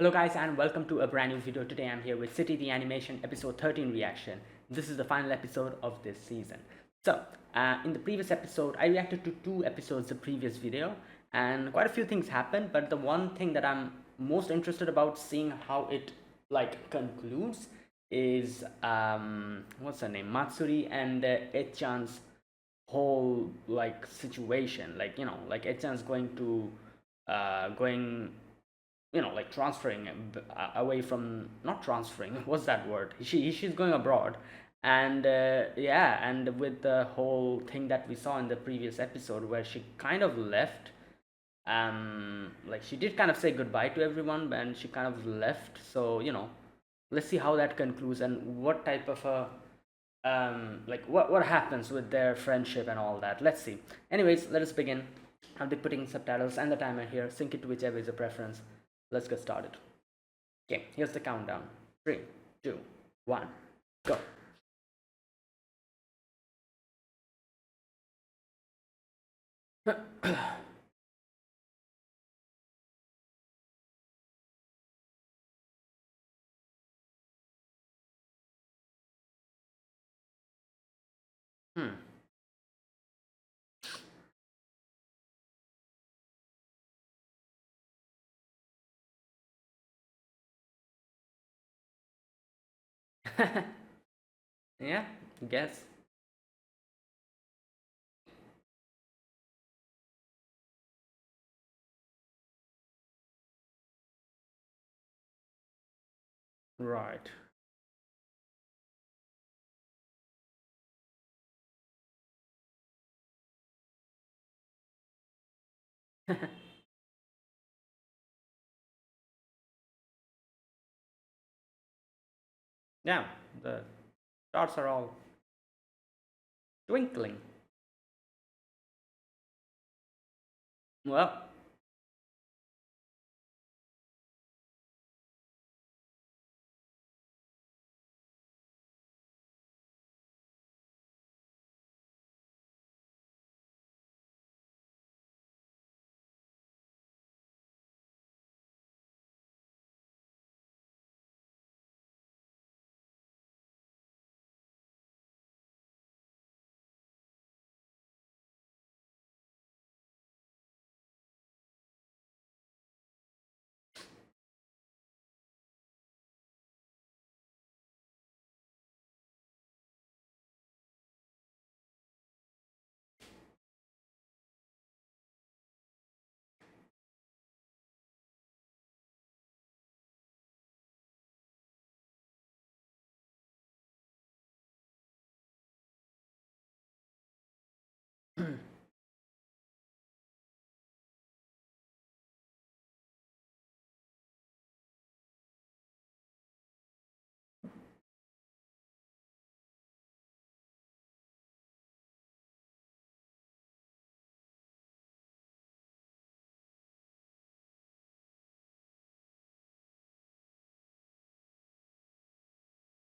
Hello guys and welcome to a brand new video. Today I'm here with City the Animation episode 13 reaction. This is the final episode of this season. So in the previous episode I reacted to 2 episodes of the previous video and quite a few things happened, but the one thing that I'm most interested about seeing how it concludes is what's her name, Matsuri and Echan's whole situation. Echan's going to going transferring away from, not transferring, what's that word, she's going abroad. And yeah, and with the whole thing that we saw in the previous episode where she kind of left, she did kind of say goodbye to everyone and she kind of left. So let's see how that concludes and what type of a what happens with their friendship and all that. Let's see. Anyways, let us begin. I'll be putting subtitles and the timer here. Sync it to whichever is your preference. Let's get started. Okay, here's the countdown. 3, 2, 1, go. Hmm. Yeah, guess. Right. Yeah, the stars are all twinkling. Well,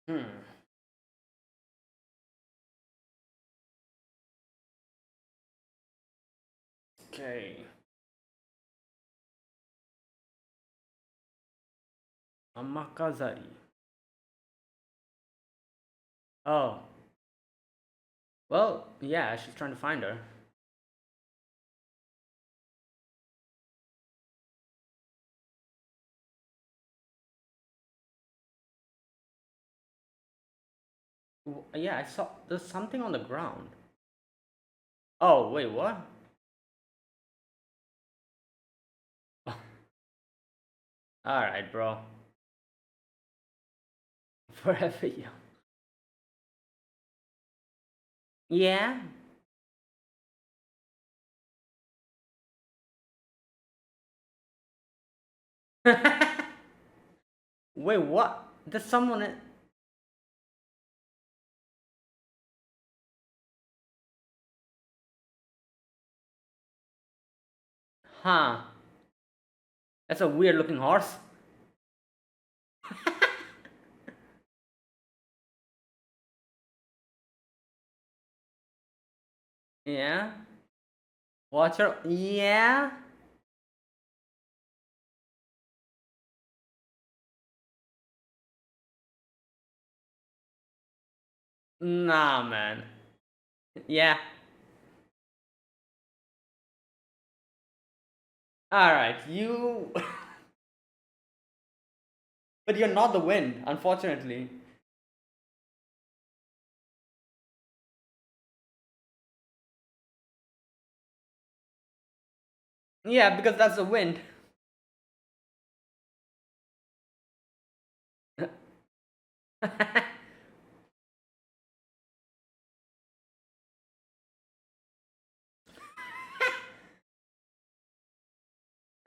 hmm. Okay. Amakazari. Oh, well, yeah, she's trying to find her. Yeah, I saw there's something on the ground. Oh, wait, what? All right, bro. Forever young. Yeah. Wait, what? There's someone in... Huh. That's a weird looking horse. Yeah. Watch her. Yeah. Nah, man. Yeah. Alright, you. But you're not the wind, unfortunately. Yeah, because that's the wind.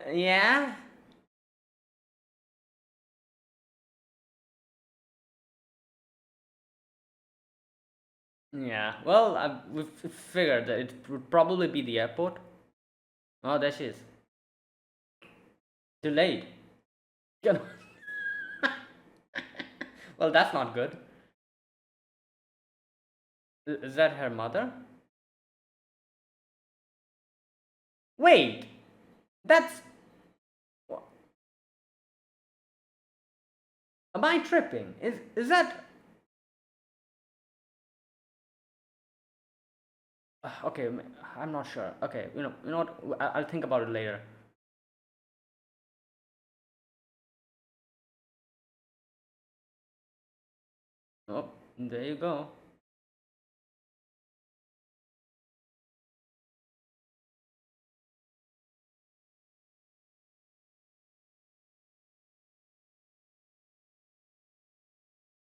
Yeah? Yeah. Well, we figured that it would probably be the airport. Oh, there she is. Delayed. You know- Well, that's not good. Is that her mother? Wait, that's. Am I tripping? Is that? Okay, I'm not sure. Okay, you know what? I'll think about it later. Oh, there you go.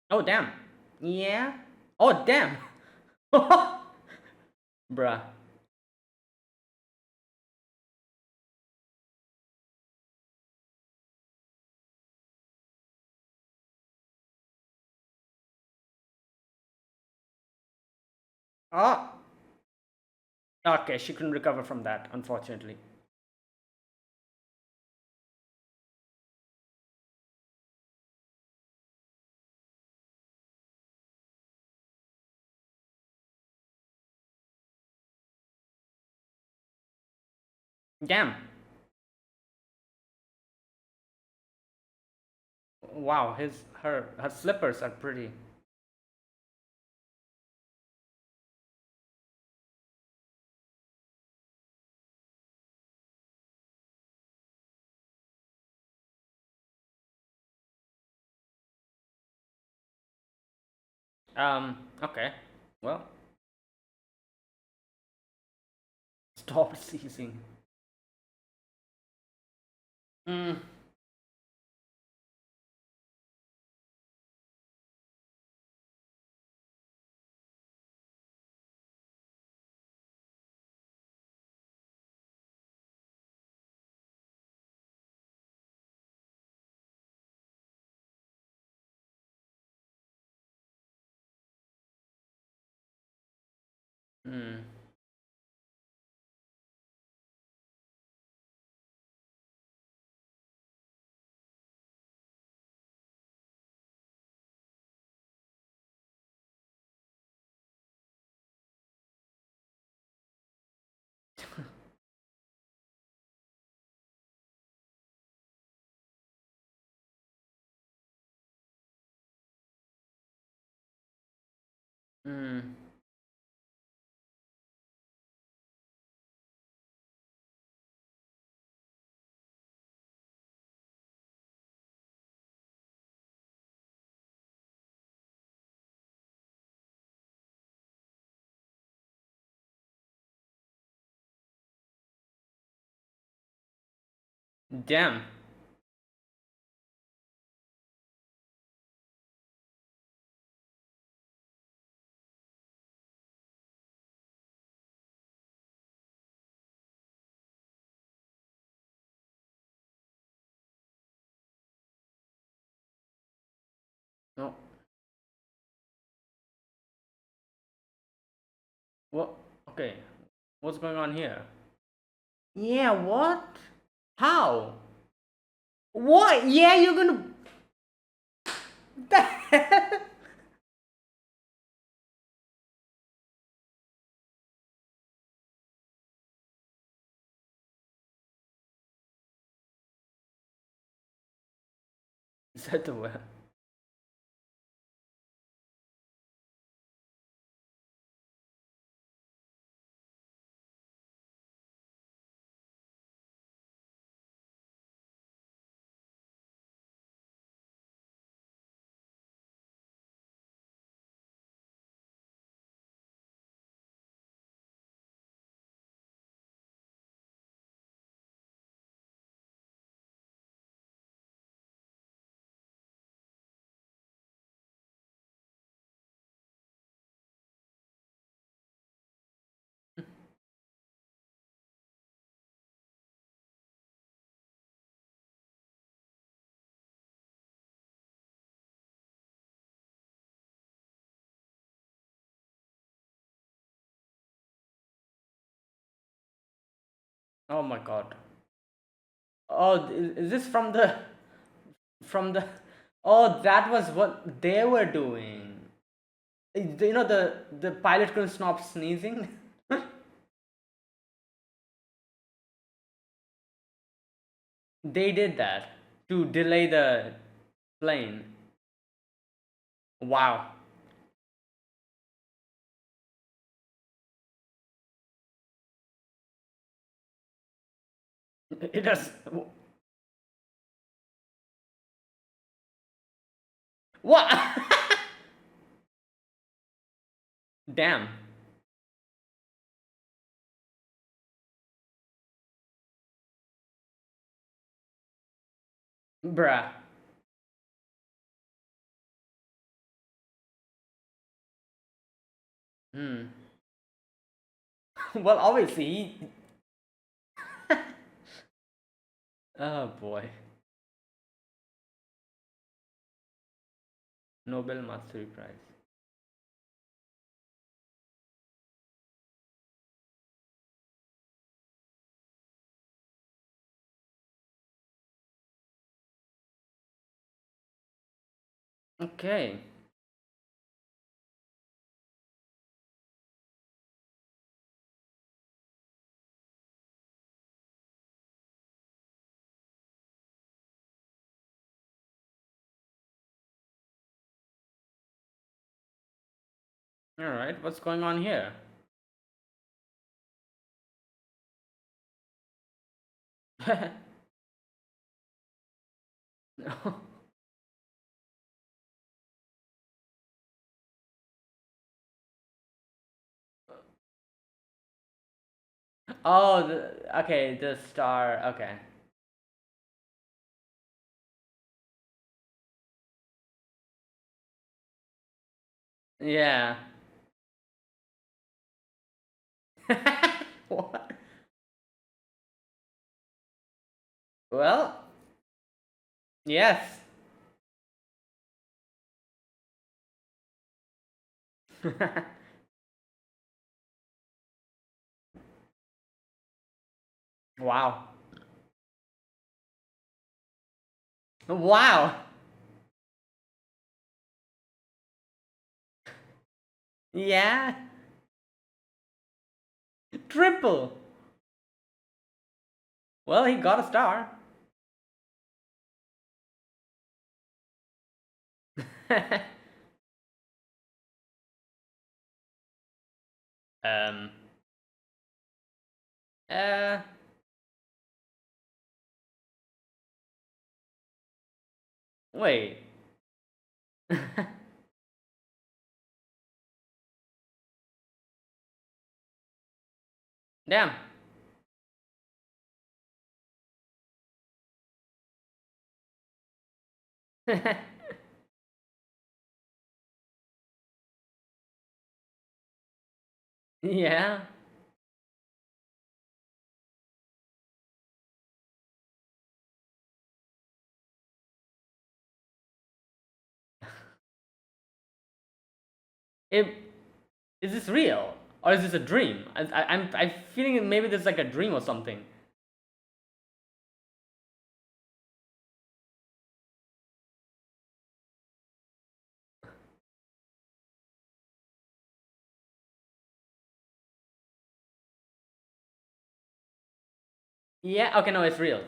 Oh, damn. Yeah. Oh, damn. Bruh. Oh. Okay, she couldn't recover from that, unfortunately. Damn. Wow, her slippers are pretty. Okay. Well, stop seizing. Mm, mm. Mm. Damn. No. What? Okay. What's going on here? Yeah, what? How? What? Yeah, you're gonna. The hell? Is that the way? Oh my god. Oh, is this from the oh, that was what they were doing. You know, the pilot couldn't stop sneezing. They did that to delay the plane. Wow. It does. What? Damn. Bruh. Hmm. Well, obviously, oh boy. Nobel Mastery Prize. Okay. All right. What's going on here? Oh, okay, the star. Okay. Yeah. What? Well, yes. Wow. Wow. Yeah. Triple. Well, he got a star. um. Uh. Wait. Damn. Yeah. It, is this real or is this a dream? I'm feeling maybe this is like a dream or something. Yeah. Okay. No, it's real.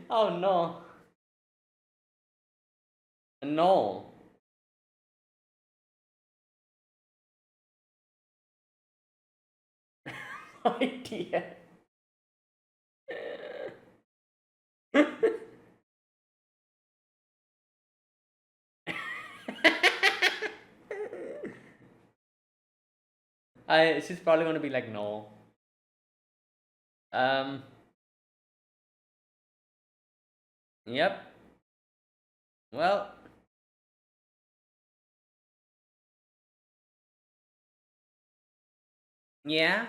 Oh no. No. Oh dear. She's probably gonna be like no. Um. Yep. Well. Yeah.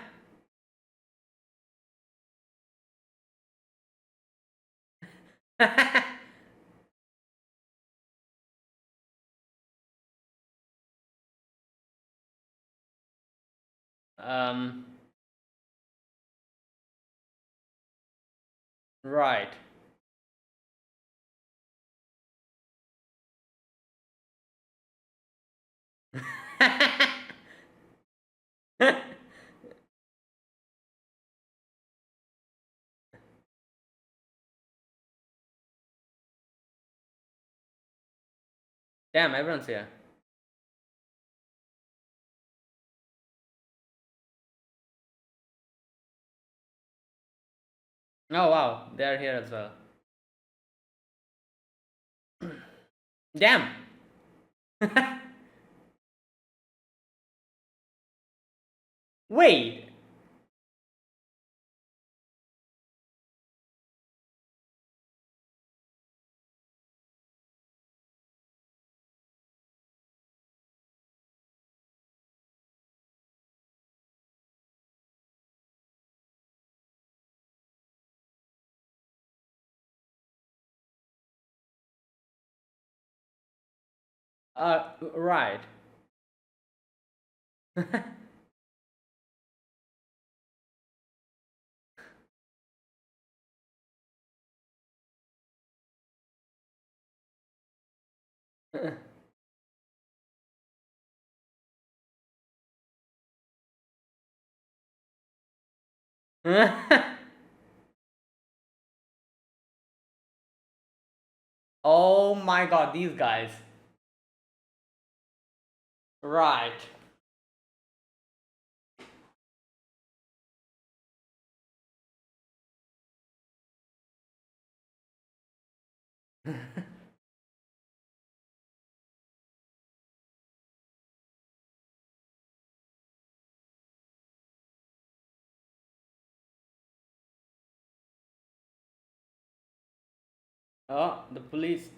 Um, right. Damn, everyone's here. Oh wow, they're here as well. Damn. Wait. Right. Oh my god, these guys. Right. Oh, the police.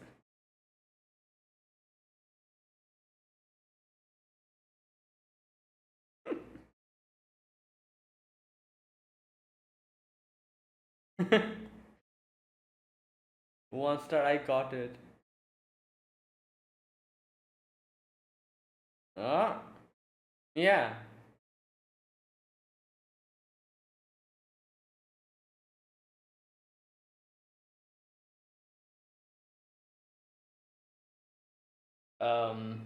One star, I got it. Oh, yeah. Um.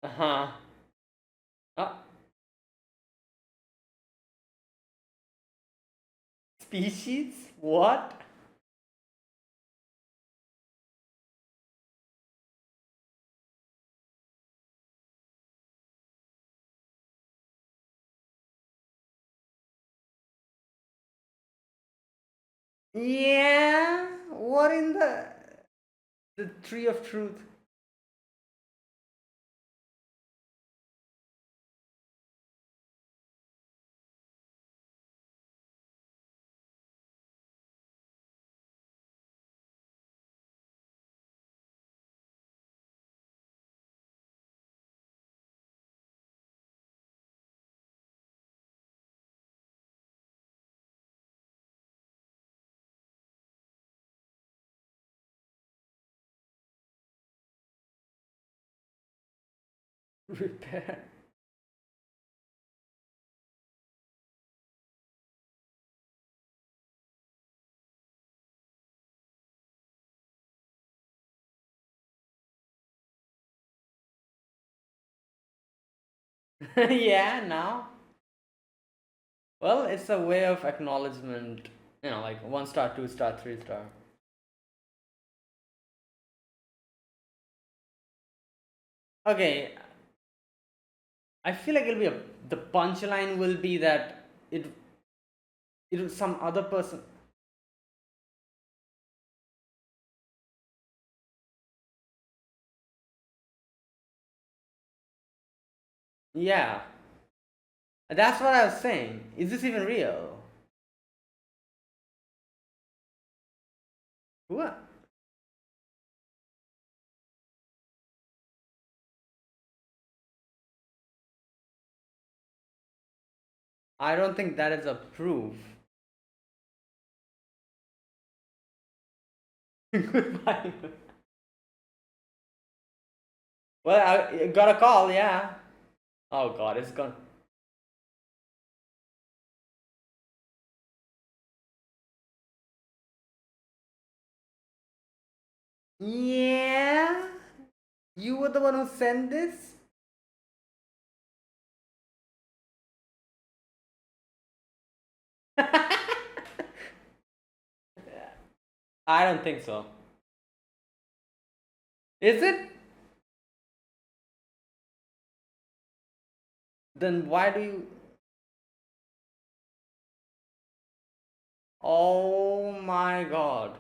Uh-huh. Uh, Species? What? Yeah. What in the tree of truth? Repair. Yeah, now. Well, it's a way of acknowledgement, like one star, two star, three star. Okay, I feel like the punchline will be that it was some other person. Yeah, that's what I was saying. Is this even real? What? I don't think that is a proof. Goodbye. Well, I got a call, yeah. Oh god, it's gone. Yeah? You were the one who sent this? I don't think so. Is it? Then why do you. Oh my god.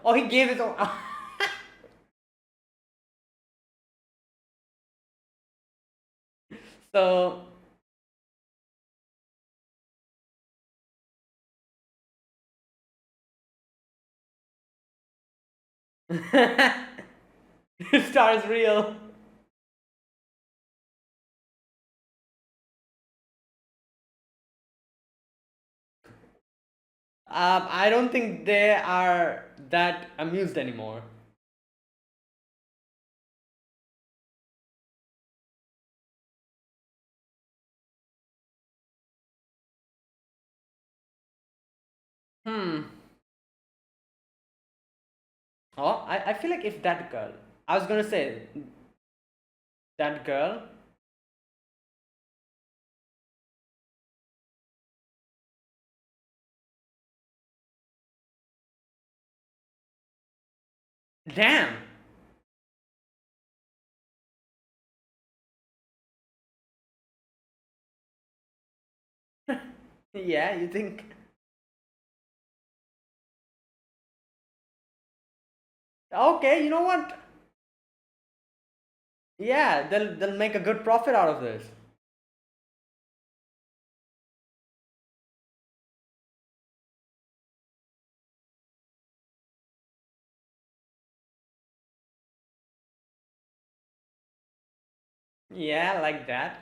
Oh, he gave his own. So. Star is real. I don't think they are that amused anymore. Hmm. Oh, I feel like if that girl. I was gonna say that girl. Damn. Yeah, you think. Okay, you know what? Yeah, they'll make a good profit out of this. Yeah, like that.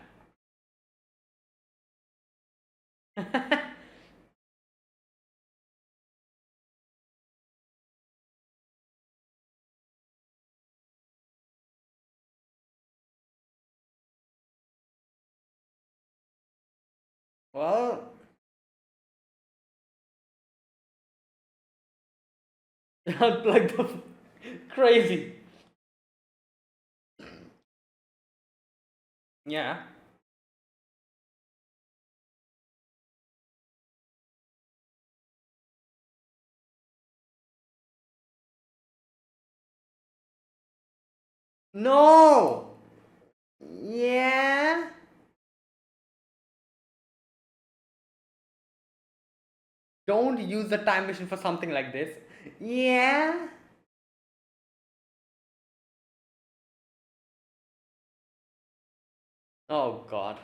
Well, unplug the crazy. Yeah. No. Yeah. Don't use the time machine for something like this. Yeah. Oh god.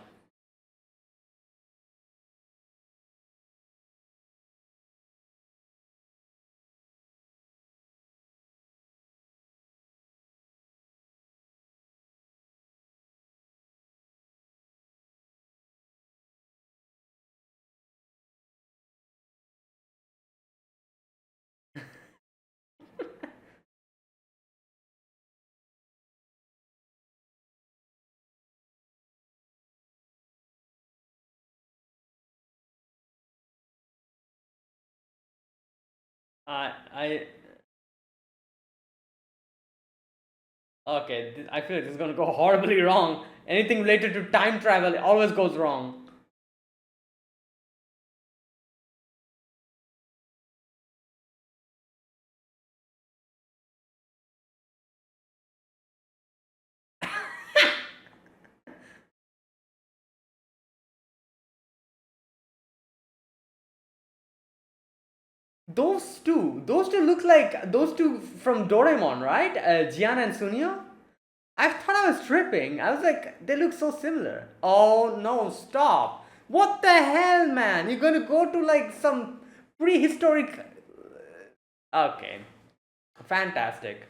I okay. I feel like this is gonna go horribly wrong. Anything related to time travel always goes wrong. Those two look like those two from Doraemon, right? Jian and Sunio. I thought I was tripping. I was like, they look so similar. Oh no, stop. What the hell, man? You're gonna go to like some prehistoric. Okay, fantastic.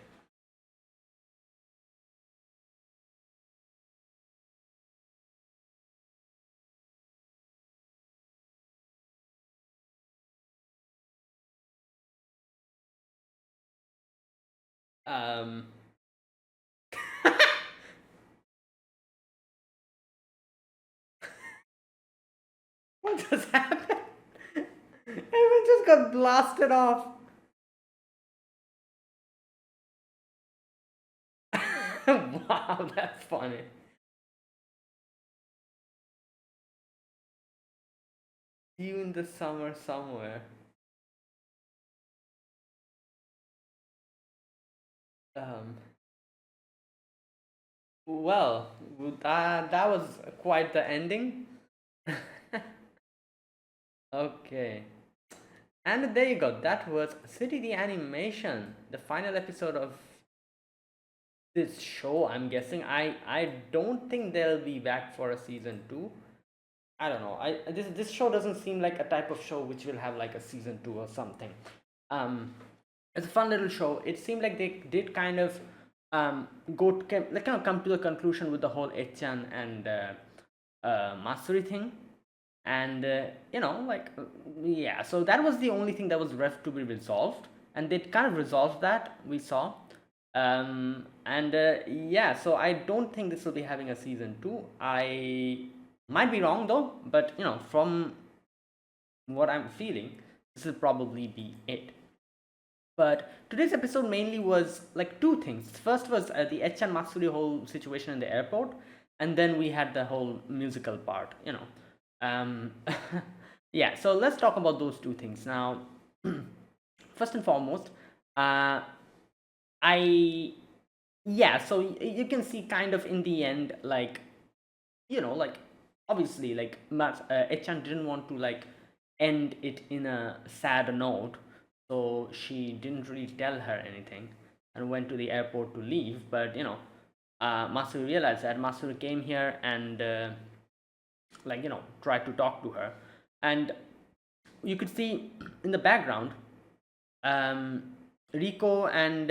Um, what just happened? Everyone just got blasted off. Wow, that's funny. You in the summer somewhere. Um, well, that was quite the ending. Okay. And there you go. That was City the Animation, the final episode of this show. I'm guessing. I don't think they'll be back for a season two. I don't know. I this show doesn't seem like a type of show which will have like a season two or something. Um, it's a fun little show. It seemed like they did kind of like kind of come to a conclusion with the whole Echan and Masuri thing, and like yeah. So that was the only thing that was left to be resolved, and they kind of resolved that, we saw. And yeah, so I don't think this will be having a season two. I might be wrong though, but from what I'm feeling, this will probably be it. But today's episode mainly was like two things. First was the Echan Matsuri whole situation in the airport, and then we had the whole musical part. Um, yeah. So let's talk about those two things now. First and foremost, uh, I yeah. So you can see kind of in the end, like like obviously like Echan didn't want to like end it in a sad note, so she didn't really tell her anything and went to the airport to leave. But Masuri realized that. Masuri came here and like tried to talk to her, and you could see in the background um, Rico and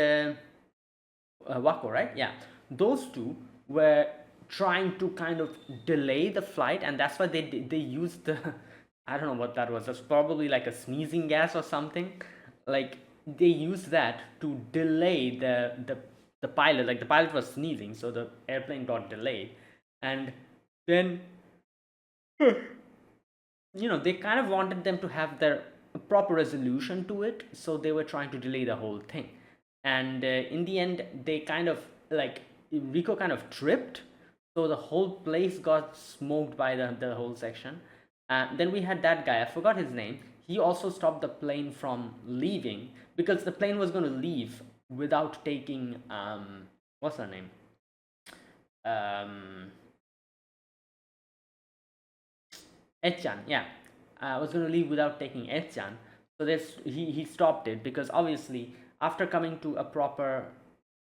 Wako, right? Yeah, those two were trying to kind of delay the flight, and that's why they used the I don't know what that was. That's probably like a sneezing gas or something. Like they used that to delay the pilot. Like the pilot was sneezing, so the airplane got delayed, and then they kind of wanted them to have their proper resolution to it, so they were trying to delay the whole thing. And in the end, they kind of like Rico kind of tripped, so the whole place got smoked by the whole section. Then we had that guy, I forgot his name. He also stopped the plane from leaving because the plane was going to leave without taking what's her name, um Echan, yeah. I was going to leave without taking Echan. So he stopped it because obviously after coming to a proper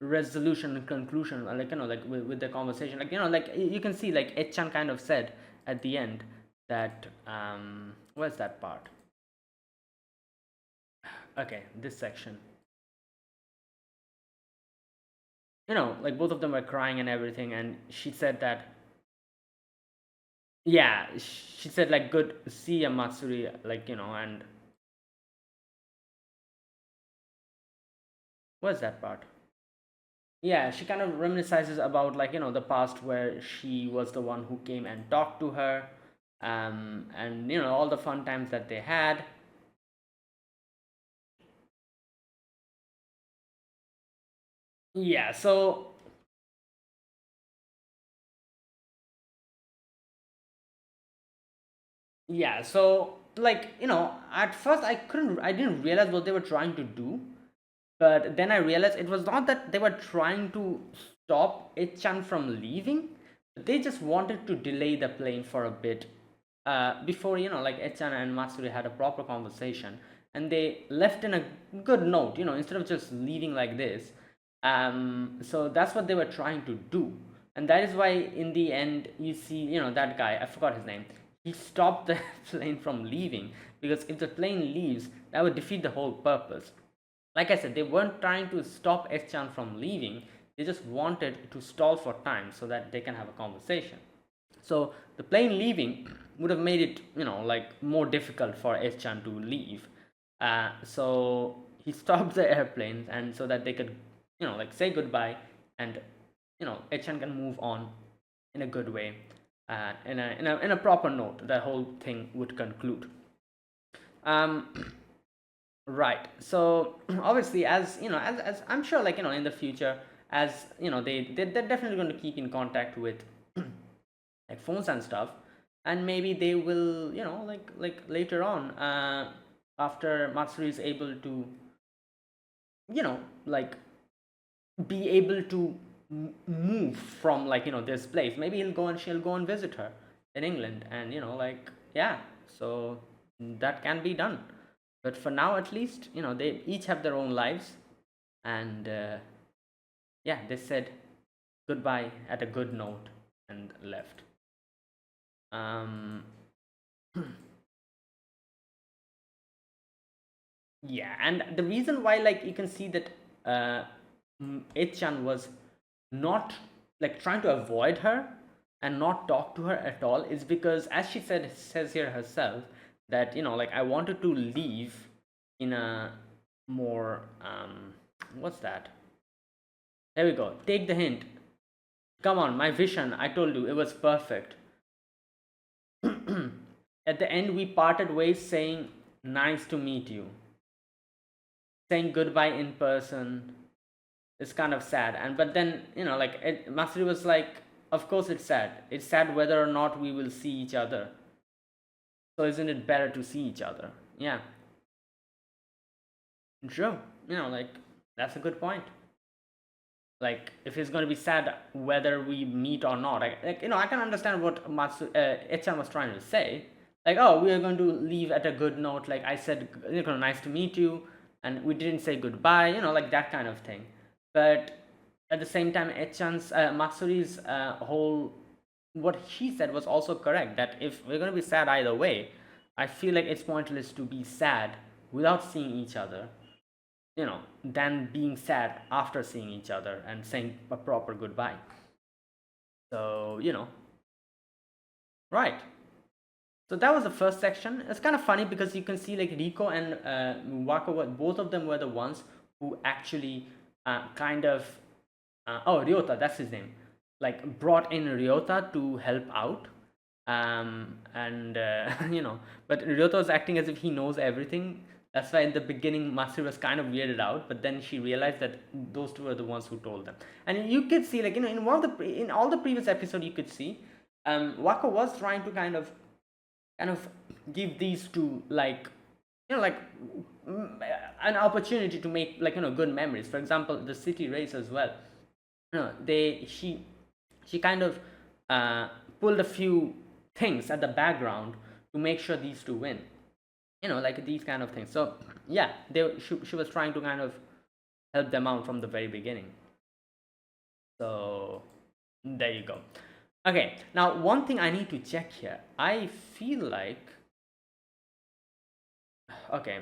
resolution and conclusion, like like with the conversation, like like you can see like Echan kind of said at the end that where's that part? Okay, this section. Like both of them were crying and everything, and she said that yeah, she said like good see ya Matsuri, like and where's that part? Yeah, she kind of reminisces about like the past where she was the one who came and talked to her, and all the fun times that they had. Yeah, so yeah, so like at first I didn't realize what they were trying to do, but then I realized it was not that they were trying to stop Ichan from leaving. They just wanted to delay the plane for a bit, before like Echan and Matsuri had a proper conversation, and they left in a good note, instead of just leaving like this. So that's what they were trying to do, and that is why in the end you see that guy, I forgot his name. He stopped the plane from leaving because if the plane leaves, that would defeat the whole purpose. Like I said, they weren't trying to stop Echan from leaving. They just wanted to stall for time so that they can have a conversation. So the plane leaving would have made it, like more difficult for Echan to leave. So he stopped the airplanes, and so that they could like say goodbye, and Echan can move on in a good way, in a proper note. The whole thing would conclude. Um, right. So obviously, as as I'm sure, like in the future, as they're definitely going to keep in contact with like phones and stuff, and maybe they will like later on, after Matsuri is able to like be able to move from like this place, maybe she'll go and visit her in England, and like yeah, so that can be done. But for now, at least, they each have their own lives, and yeah, they said goodbye at a good note and left. um yeah, and the reason why, like, you can see that Echan was not like trying to avoid her and not talk to her at all is because, as she says here herself, that like I wanted to leave in a more what's that, there we go, take the hint, come on, my vision, I told you it was perfect. At the end we parted ways saying nice to meet you, saying goodbye in person is kind of sad. And but then like Masuri was like, of course it's sad whether or not we will see each other, so isn't it better to see each other? Yeah, true. Like, that's a good point. Like, if it's going to be sad whether we meet or not, like I can understand what Echan was trying to say, like, oh, we are going to leave at a good note, like I said, nice to meet you, and we didn't say goodbye, like that kind of thing. But at the same time, Echan's Matsuri's whole, what he said was also correct, that if we're going to be sad either way, I feel like it's pointless to be sad without seeing each other, than being sad after seeing each other and saying a proper goodbye. So, right. So that was the first section. It's kind of funny because you can see like Riko and Wako, both of them were the ones who actually kind of, oh, Ryota, that's his name, like brought in Ryota to help out. And but Ryota was acting as if he knows everything. That's why in the beginning Matsuri was kind of weirded out, but then she realized that those two were the ones who told them. And you could see, like, in in all the previous episode, you could see Wako was trying to kind of give these two, like, like, an opportunity to make, like, good memories. For example, the city race as well. They she kind of uh, pulled a few things at the background to make sure these two win, like these kind of things. So yeah, she was trying to kind of help them out from the very beginning. So there you go. Okay, now one thing I need to check here. I feel like, okay,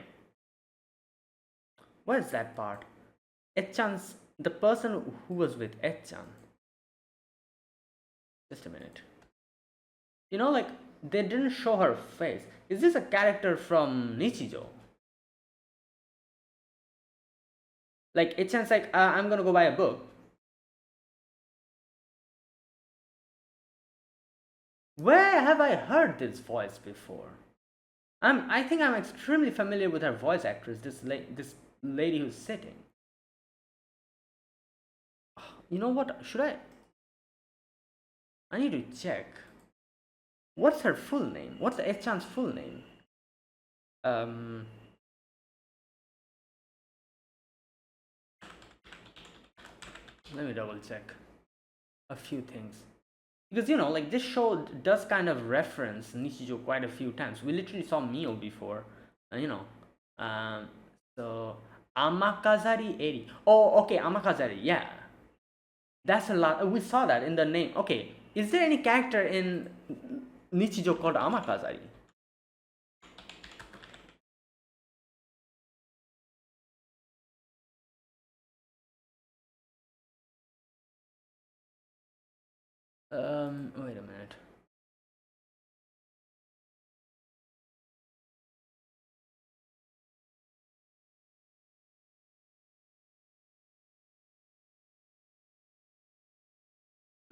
what is that part? Echan's, the person who was with Echan. Just a minute. Like, they didn't show her face. Is this a character from Nichijou? Like, Echan's like, I'm gonna go buy a book. Where have I heard this voice before? I think I'm extremely familiar with her voice actress, this lady who's sitting. You know what? I need to check. What's her full name? What's Echan's full name? Um, Let me double check a few things. Because, like, this show does kind of reference Nichijou quite a few times. We literally saw Mio before, um, so Amakazari Eri. Oh, okay, Amakazari. Yeah, that's a lot. We saw that in the name. Okay, is there any character in Nichijou called Amakazari? Wait a minute.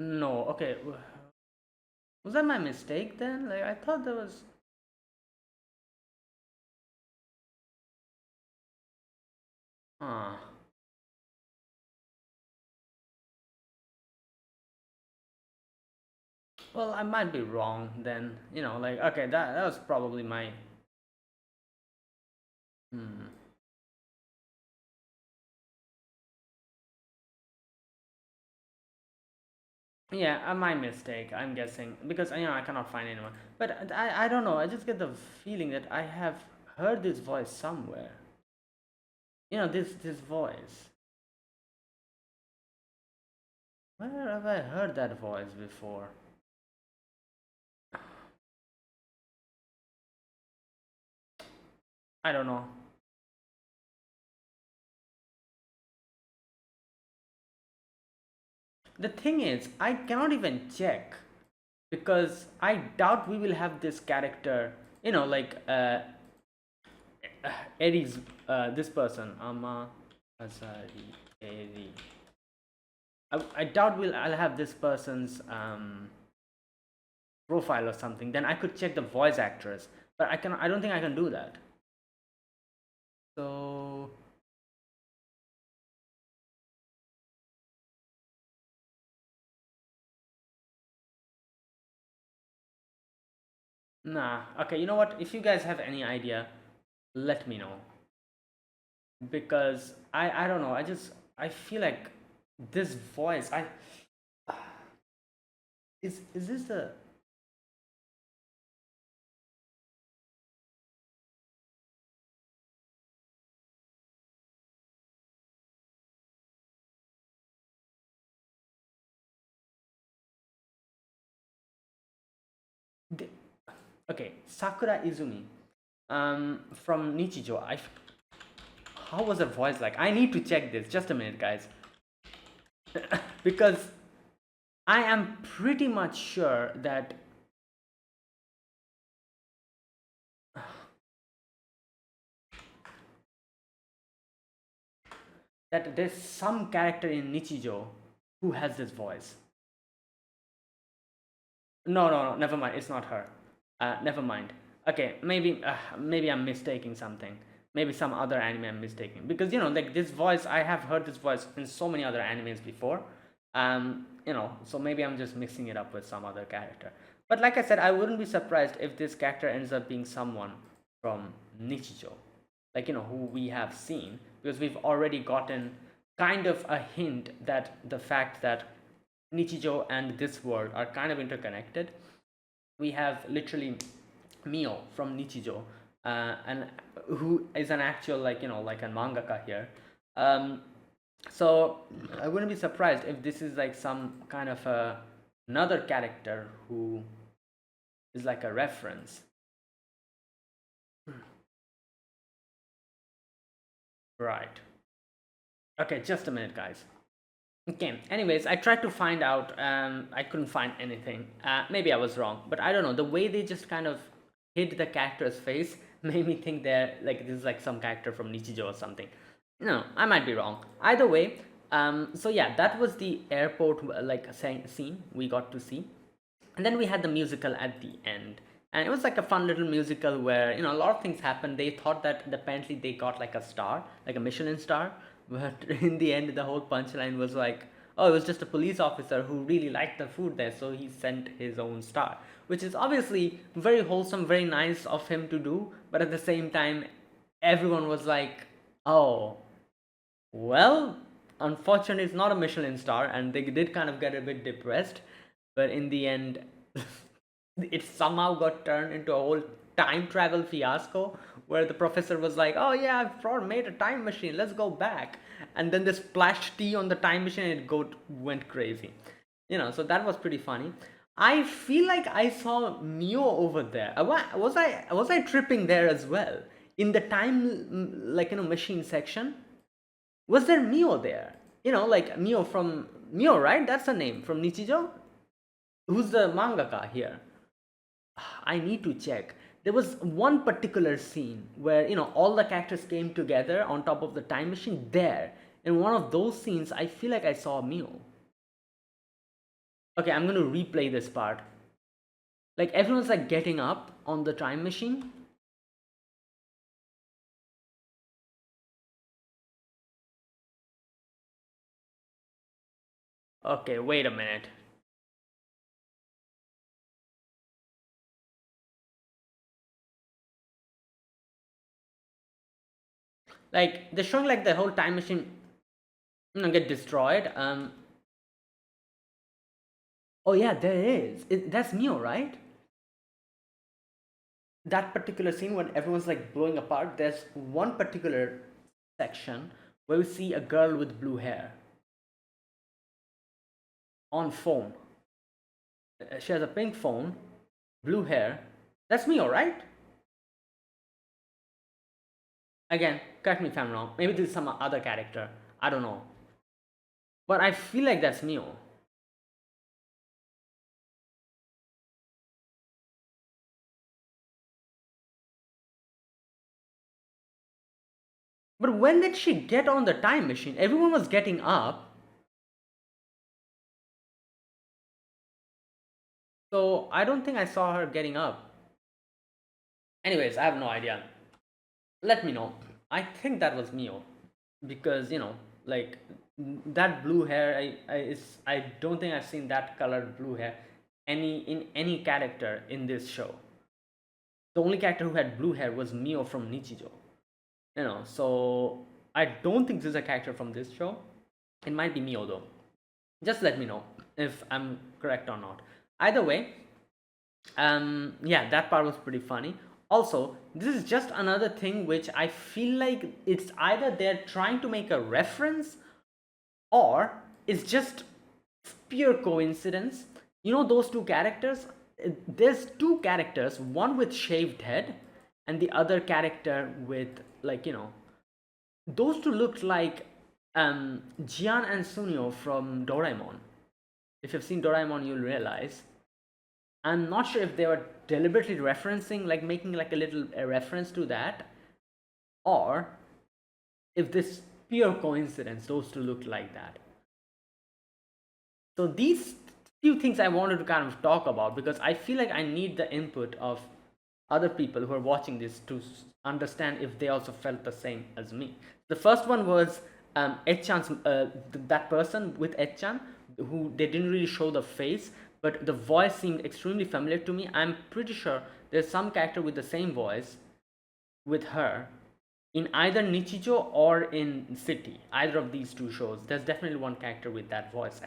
No, okay. Was that my mistake then? Like, I thought there was. Ah. Well, I might be wrong then. Like, okay, that was probably my. Hmm. Yeah, my mistake, I'm guessing. Because, I cannot find anyone. But I don't know. I just get the feeling that I have heard this voice somewhere. This voice. Where have I heard that voice before? I don't know. The thing is, I cannot even check because I doubt we will have this character, like Eddie's, this person, Ama Azari, Eddie. I doubt I'll have this person's profile or something. Then I could check the voice actress, but I don't think I can do that. So nah. Okay, you know what? If you guys have any idea, let me know because I don't know. I feel like this voice. I is this the the- okay, Sakura Izumi, from Nichijo. How was her voice like? I need to check this. Just a minute, guys, because I am pretty much sure that there's some character in Nichijo who has this voice. No, no, no. Never mind. It's not her. Never mind. Okay, maybe I'm mistaking something. Maybe some other anime I'm mistaking because like this voice, I have heard this voice in so many other animes before. So maybe I'm just mixing it up with some other character. But like I said, I wouldn't be surprised if this character ends up being someone from Nichijo, like who we have seen, because we've already gotten kind of a hint that the fact that Nichijo and this world are kind of interconnected. We have literally Mio from Nichijo, and who is an actual, like a mangaka here. Um, so I wouldn't be surprised if this is like some kind of another character who is like a reference. Right. Okay, just a minute, guys. Okay, anyways, I tried to find out. I couldn't find anything. Maybe I was wrong, but I don't know. The way they just kind of hid the character's face made me think they're like this is like some character from Nichijou or something. No, I might be wrong. Either way, so yeah, that was the airport scene we got to see, and then we had the musical at the end, and it was like a fun little musical where a lot of things happened. They thought that apparently they got like a star, like a Michelin star, but in the end the whole punchline was like, oh, it was just a police officer who really liked the food there, so he sent his own star, which is obviously very wholesome, very nice of him to do. But at the same time, everyone was like, oh, well, unfortunately, it's not a Michelin star, and they did kind of get a bit depressed. But in the end, it somehow got turned into a whole time travel fiasco where the professor was like, "Oh yeah, I've made a time machine. Let's go back." And then they splashed tea on the time machine, and went crazy. So that was pretty funny. I feel like I saw Neo over there. Was I tripping there as well in the time, machine section? Was there Mio there? Like Mio, right? That's the name from Nichijo. Who's the mangaka here? I need to check. There was one particular scene where all the characters came together on top of the time machine. There, in one of those scenes, I feel like I saw Mio. Okay, I'm gonna replay this part. Like everyone's like getting up on the time machine. Okay, wait a minute. Like they're showing like the whole time machine, get destroyed. Oh yeah, there is. That's Neo, right? That particular scene when everyone's like blowing apart. There's one particular section where we see a girl with blue hair on phone. She has a pink phone, blue hair. That's Mio, right? Again, correct me if I'm wrong. Maybe this is some other character. I don't know. But I feel like that's Mio. But when did she get on the time machine? Everyone was getting up. So I don't think I saw her getting up. Anyways, I have no idea. Let me know. I think that was Mio. Because, like that blue hair, I don't think I've seen that colored blue hair in any character in this show. The only character who had blue hair was Mio from Nichijou. So I don't think this is a character from this show. It might be Mio though. Just let me know if I'm correct or not. Either way, yeah, that part was pretty funny. Also, this is just another thing which I feel like it's either they're trying to make a reference or it's just pure coincidence. Those two characters, there's two characters, one with shaved head and the other character with, like, those two looked like Jian and Sunio from Doraemon. If you've seen Doraemon, you'll realize. I'm not sure if they were deliberately referencing, like making like a little reference to that, or if this pure coincidence, those two looked like that. So these few things I wanted to kind of talk about because I feel like I need the input of other people who are watching this to understand if they also felt the same as me. The first one was Echan's, that person with Echan, who they didn't really show the face, but the voice seemed extremely familiar to me. I'm pretty sure there's some character with the same voice with her in either Nichijou or in City. Either of these two shows, there's definitely one character with that voice,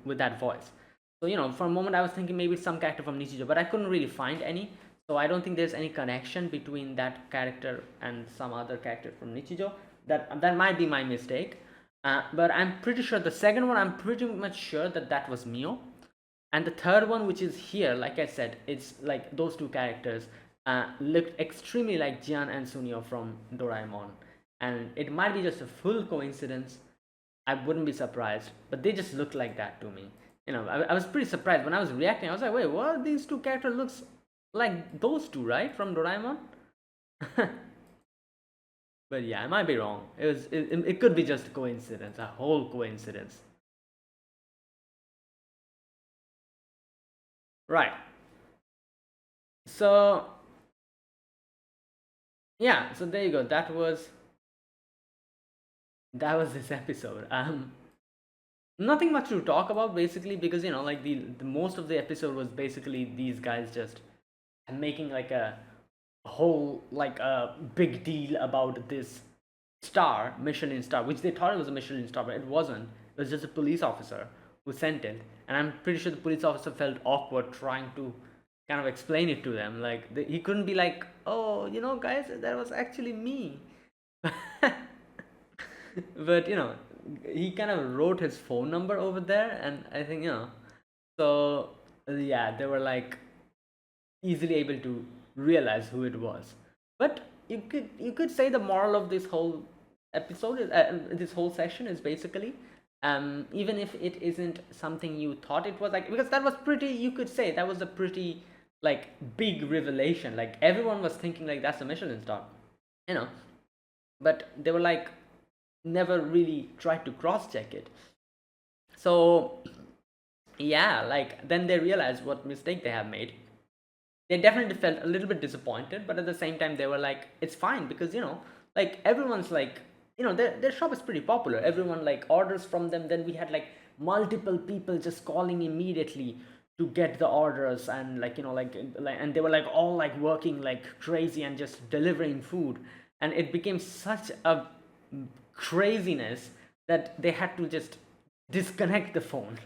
with that voice. So for a moment I was thinking maybe it's some character from Nichijou, but I couldn't really find any. So I don't think there's any connection between that character and some other character from Nichijou. That might be my mistake. But I'm pretty sure the second one, I'm pretty much sure that was Mio. And the third one, which is here, like I said, it's like those two characters looked extremely like Jian and Sunio from Doraemon. And it might be just a full coincidence. I wouldn't be surprised, but they just look like that to me. I was pretty surprised when I was reacting. I was like, wait, what? These two characters looks like those two, right, from Doraemon? But yeah, I might be wrong. It could be just a coincidence, a whole coincidence. Right. So yeah, so there you go. That was this episode. Nothing much to talk about basically because like the most of the episode was basically these guys just making like a whole like a big deal about this star, Michelin star, which they thought it was a Michelin star, but it wasn't. It was just a police officer who sent it, and I'm pretty sure the police officer felt awkward trying to kind of explain it to them. Like he couldn't be like, "Oh, guys, that was actually me." But he kind of wrote his phone number over there, and I think so yeah, they were like easily able to realize who it was. But you could say the moral of this whole episode is this whole session is basically even if it isn't something you thought it was, like, because that was pretty, you could say that was a pretty like big revelation, like everyone was thinking like that's a Michelin star, you know but they were like never really tried to cross check it. So Yeah, like then they realized what mistake they have made. They definitely felt a little bit disappointed, but at the same time they were like, it's fine, because like everyone's like, their shop is pretty popular, everyone like orders from them. Then we had like multiple people just calling immediately to get the orders, and like and they were like all like working like crazy and just delivering food, and it became such a craziness that they had to just disconnect the phone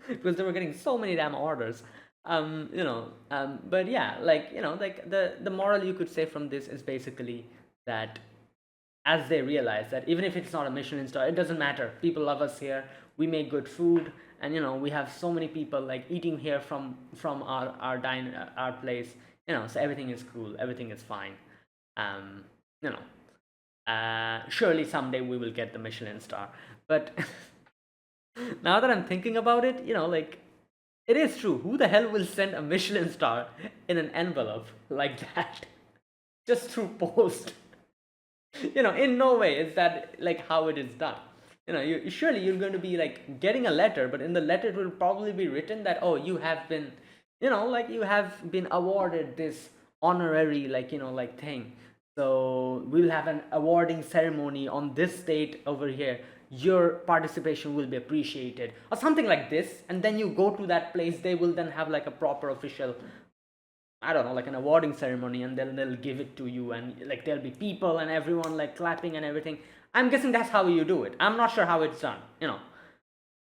because they were getting so many damn orders. But yeah, like like the moral you could say from this is basically that as they realize that even if it's not a Michelin star, it doesn't matter. People love us here. We make good food, and we have so many people like eating here from our place. So everything is cool. Everything is fine. Um, you know, Surely someday we will get the Michelin star, but now that I'm thinking about it, like it is true. Who the hell will send a Michelin star in an envelope like that? Just through post. In no way is that like how it is done. Surely you're going to be like getting a letter, but in the letter it will probably be written that, oh, you have been, like you have been awarded this honorary, like thing. So we'll have an awarding ceremony on this date over here. Your participation will be appreciated, or something like this. And then you go to that place, they will then have like a proper official, I don't know, like an awarding ceremony, and then they'll give it to you, and like there'll be people and everyone like clapping and everything. I'm guessing that's how you do it. I'm not sure how it's done.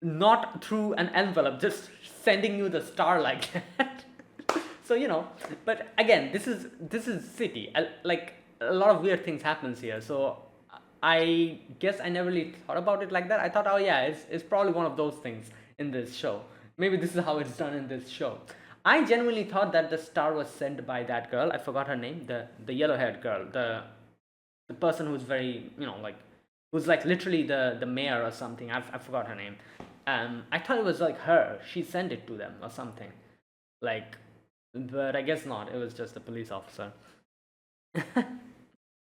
Not through an envelope, just sending you the star like that. So but again, this is city. Like a lot of weird things happens here. So I guess I never really thought about it like that. I thought, oh yeah, it's probably one of those things in this show. Maybe this is how it's done in this show. I genuinely thought that the star was sent by that girl. I forgot her name. The yellow haired girl. The person who's very like who's like literally the mayor or something. I forgot her name. I thought it was like her. She sent it to them or something. Like, but I guess not. It was just a police officer.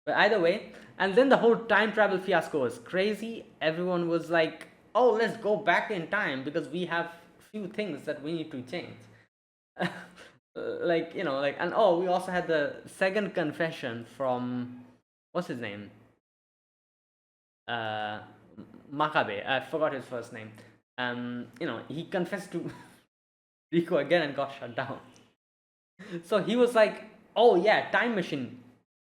But either way, and then the whole time travel fiasco was crazy. Everyone was like, "Oh, let's go back in time because we have few things that we need to change." And oh, we also had the second confession from what's his name? Uh, Makabe. I forgot his first name. He confessed to Rico again and got shut down. So he was like, "Oh yeah, time machine,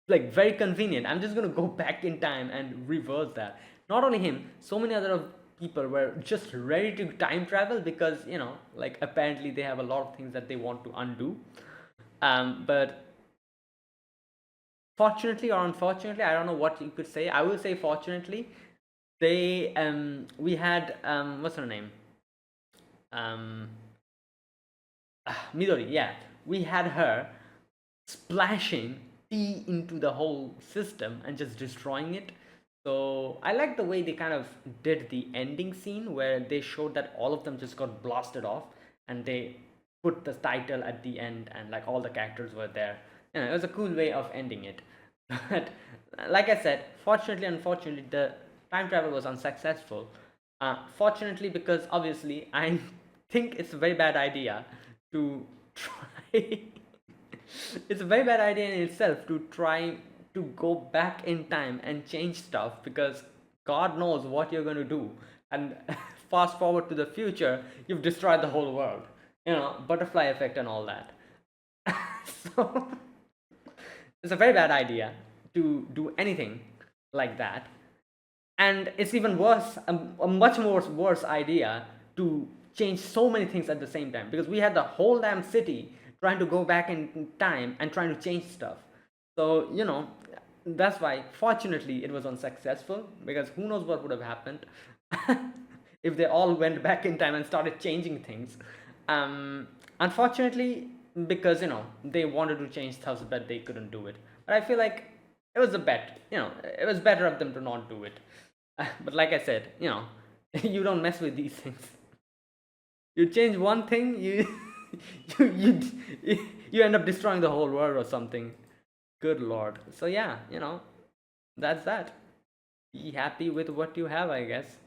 like very convenient. I'm just gonna go back in time and reverse that." Not only him, so many other people were just ready to time travel because like apparently they have a lot of things that they want to undo. But fortunately or unfortunately, I don't know what you could say. I will say fortunately, they we had what's her name? Um, Midori. Yeah, we had her splashing tea into the whole system and just destroying it. So I like the way they kind of did the ending scene where they showed that all of them just got blasted off, and they put the title at the end, and like all the characters were there. It was a cool way of ending it. But like I said, fortunately, unfortunately, the time travel was unsuccessful. Fortunately, because obviously I think it's a very bad idea to try. It's a very bad idea in itself to try to go back in time and change stuff, because God knows what you're going to do. And fast forward to the future, you've destroyed the whole world. Butterfly effect and all that. So it's a very bad idea to do anything like that. And it's even worse, a much more worse idea to change so many things at the same time, because we had the whole damn city trying to go back in time and trying to change stuff. So that's why fortunately it was unsuccessful, because who knows what would have happened if they all went back in time and started changing things. Unfortunately, because they wanted to change stuff but they couldn't do it. But I feel like it was a bet. It was better of them to not do it. But like I said, you don't mess with these things. You change one thing, you you, you end up destroying the whole world or something. Good lord. So yeah, that's that. Be happy with what you have, I guess.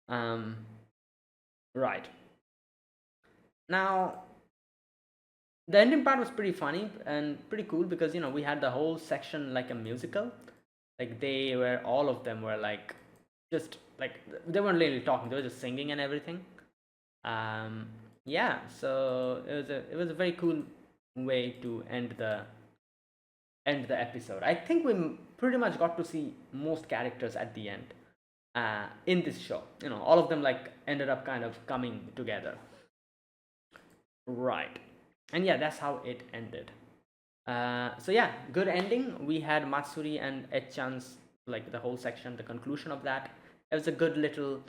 Um, right. Now, the ending part was pretty funny and pretty cool because we had the whole section like a musical. Like they were all of them were like just like they weren't really talking, they were just singing and everything. um yeah, so it was a very cool way to end the episode. I think we pretty much got to see most characters at the end in this show. All of them like ended up kind of coming together, right? And yeah, that's how it ended. So yeah, good ending. We had Matsuri and Echan's, like the whole section, the conclusion of that. It was a good little.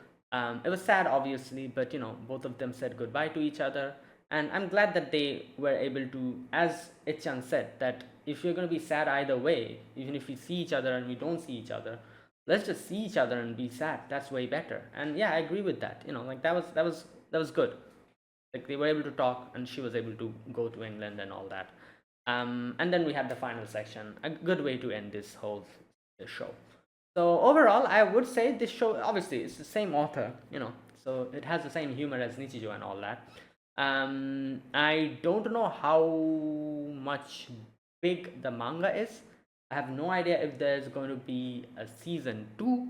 It was sad, obviously, but both of them said goodbye to each other, and I'm glad that they were able to, as Echan said, that if you're gonna be sad either way, even if we see each other and we don't see each other, let's just see each other and be sad. That's way better. And yeah, I agree with that. Like that was good. Like they were able to talk, and she was able to go to England and all that. And then we had the final section, a good way to end this whole show. So overall, I would say this show, obviously it's the same author, so it has the same humor as Nichijou and all that. I don't know how much big the manga is. I have no idea if there's going to be a season 2,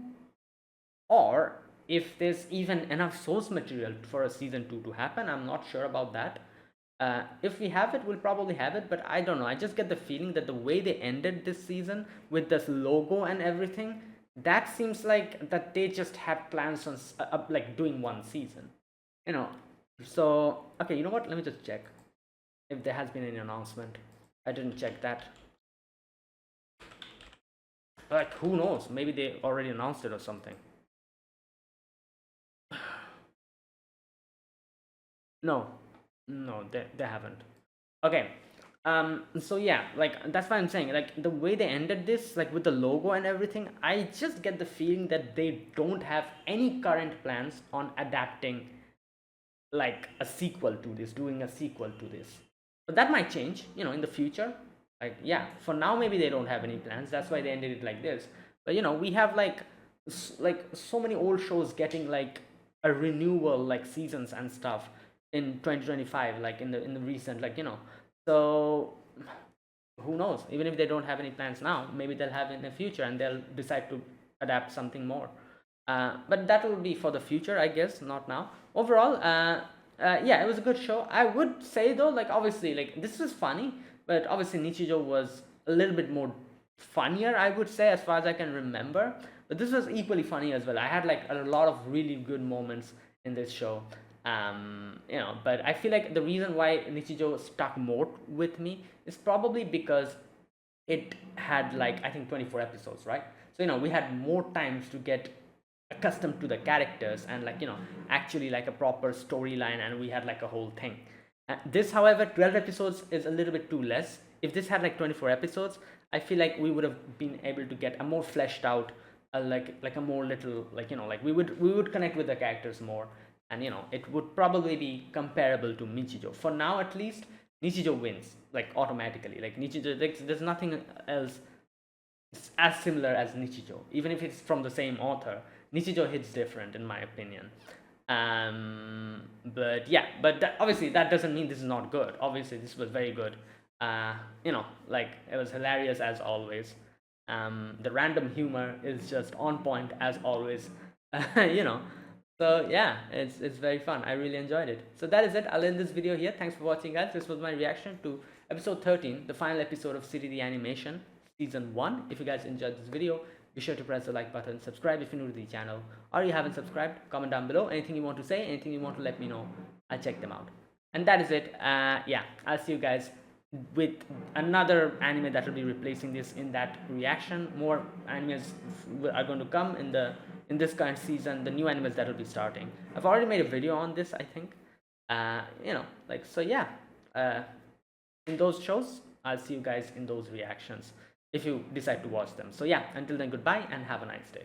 or if there's even enough source material for a season 2 to happen. I'm not sure about that. If we have it, we'll probably have it, but I don't know. I just get the feeling that the way they ended this season with this logo and everything, that seems like that they just had plans on like doing one season, you know. So okay, you know what? Let me just check if there has been any announcement. I didn't check that. Like who knows? Maybe they already announced it or something. No, no, they haven't. Okay. So yeah, like that's what I'm saying. Like the way they ended this, like with the logo and everything, I just get the feeling that they don't have any current plans on adapting like a sequel to this, doing a sequel to this. But that might change, in the future. Like yeah, for now maybe they don't have any plans. That's why they ended it like this. But we have like so many old shows getting like a renewal, like seasons and stuff in 2025, like in the recent, like so who knows, even if they don't have any plans now, maybe they'll have in the future and they'll decide to adapt something more. But that will be for the future, I guess, not now. Overall, yeah, it was a good show. I would say though, like obviously, like this was funny, but obviously Nichijou was a little bit more funnier, I would say, as far as I can remember. But this was equally funny as well. I had like a lot of really good moments in this show. But I feel like the reason why Nichijou stuck more with me is probably because it had like I think 24 episodes, right? So we had more times to get accustomed to the characters and like actually like a proper storyline, and we had like a whole thing. This, however, 12 episodes is a little bit too less. If this had like 24 episodes, I feel like we would have been able to get a more fleshed out, like a more little, like like we would connect with the characters more, and it would probably be comparable to Nichijou. For now, at least, Nichijou wins like automatically. Like Nichijou, there's nothing else as similar as Nichijou, even if it's from the same author. Nichijou hits different, in my opinion. But yeah, but obviously that doesn't mean this is not good. Obviously, this was very good. Like it was hilarious as always. The random humor is just on point as always. you know. So yeah, it's very fun. I really enjoyed it. So that is it. I'll end this video here. Thanks for watching, guys. This was my reaction to episode 13, the final episode of City the Animation season 1. If you guys enjoyed this video, be sure to press the like button, subscribe if you're new to the channel, or you haven't subscribed. Comment down below anything you want to say, anything you want to let me know. I'll check them out. And that is it. Yeah, I'll see you guys with another anime that will be replacing this in that reaction. More animes are going to come in this current season, the new animes that will be starting. I've already made a video on this, I think. So yeah, in those shows, I'll see you guys in those reactions if you decide to watch them. So yeah, until then, goodbye and have a nice day.